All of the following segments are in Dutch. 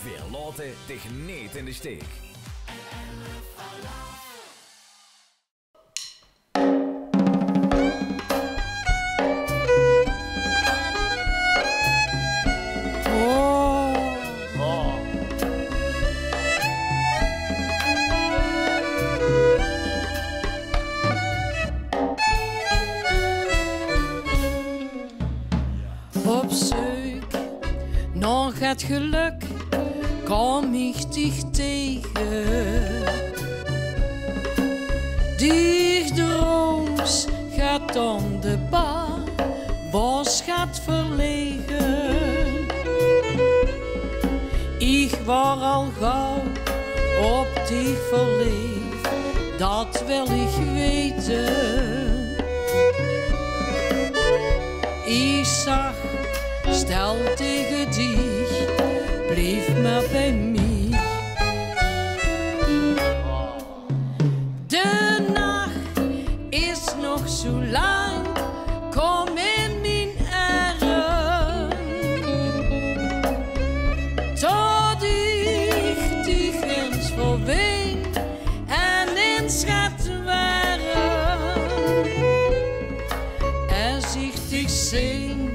Wir laten dich niet in de steek. Op zoek naar het geluk kom ik dich tegen. Die drooms gaat om de bar, was gaat verlegen. Ik was al gauw op dich verliefd, dat wil ik weten. Ik zag, stel tegen dich, blijf maar bij mij. De nacht is nog zo lang, kom in mijn armen. Tot ik dich eens verween en in schat waren. Als ik dich zing,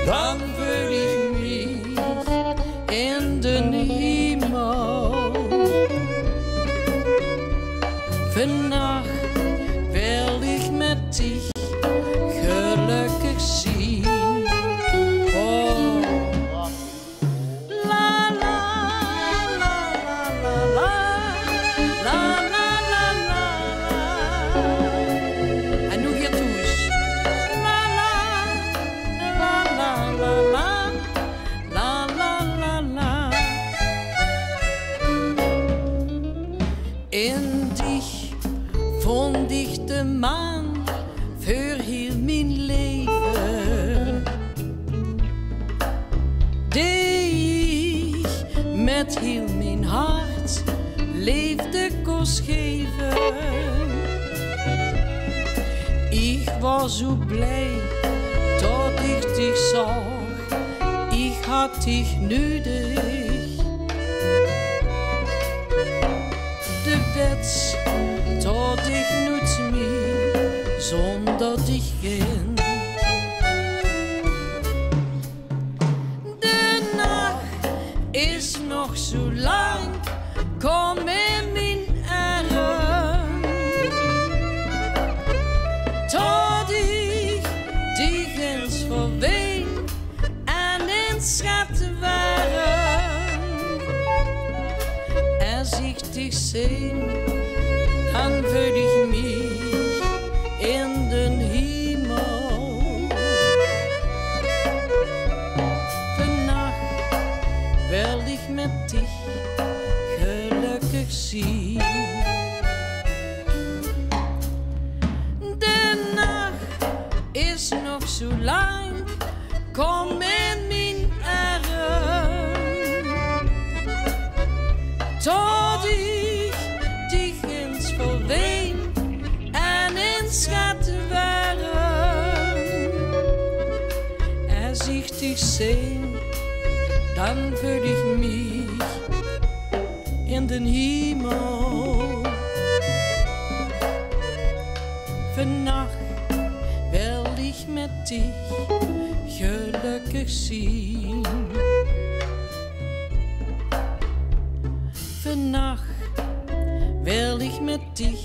dan wil ik mich in den Himmel. Vannacht wil ik met dich gelukkig zien. Oh. La la la la la la la la la la. En nu hier toes. La la la la la la la la la. In dich vond ik de man voor heel mijn leven. Die ik met heel mijn hart leefde kost geven. Ik was zo blij dat ik dich zag. Ik had dich nodig. De wet dat ik niet meer zonder dich ging. De nacht is nog zo lang, kom in mijn armen. Tot ik dich eens verween en in schat waren. Als ik dich zing, dan wil ik mich in den Himmel. Vannacht wil ik met dich gelukkig zien. De nacht is nog zo lang, kom in mijn armen. Tot ik dich eens verween en in schat waren. Als ik dich zing, dan wil ik mich in den Himmel. Vannacht wil ik met dich gelukkig zien. Vannacht wil ik met dich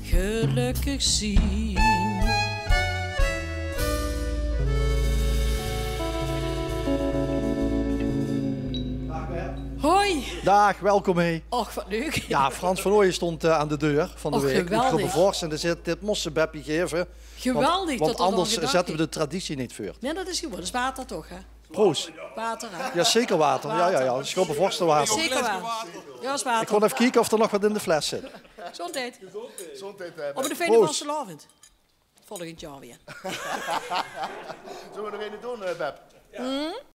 gelukkig zien. Hoi. Dag, welkom mee. Och, wat leuk. Ja, Frans van Ooyen stond aan de deur van de Och, week. geweldig. Ik ga bevorst en er zit dit mossenbeppie geven. Geweldig. Want dat er anders dan gedacht zetten we heeft. de traditie niet voor. Nee, dat is gewoon. Dat is water toch, hè? Proost. Water, hè? Ja, zeker water. Ja, ja, ja. Het is gewoon bevorste water. Zeker water. Ja, dat is water. Ik kon even kijken of er nog wat in de fles zit. Gezondheid. Gezondheid. Op de fijne Proost. vastelavond. Volgend jaar weer. Zullen we nog een doen, Beb?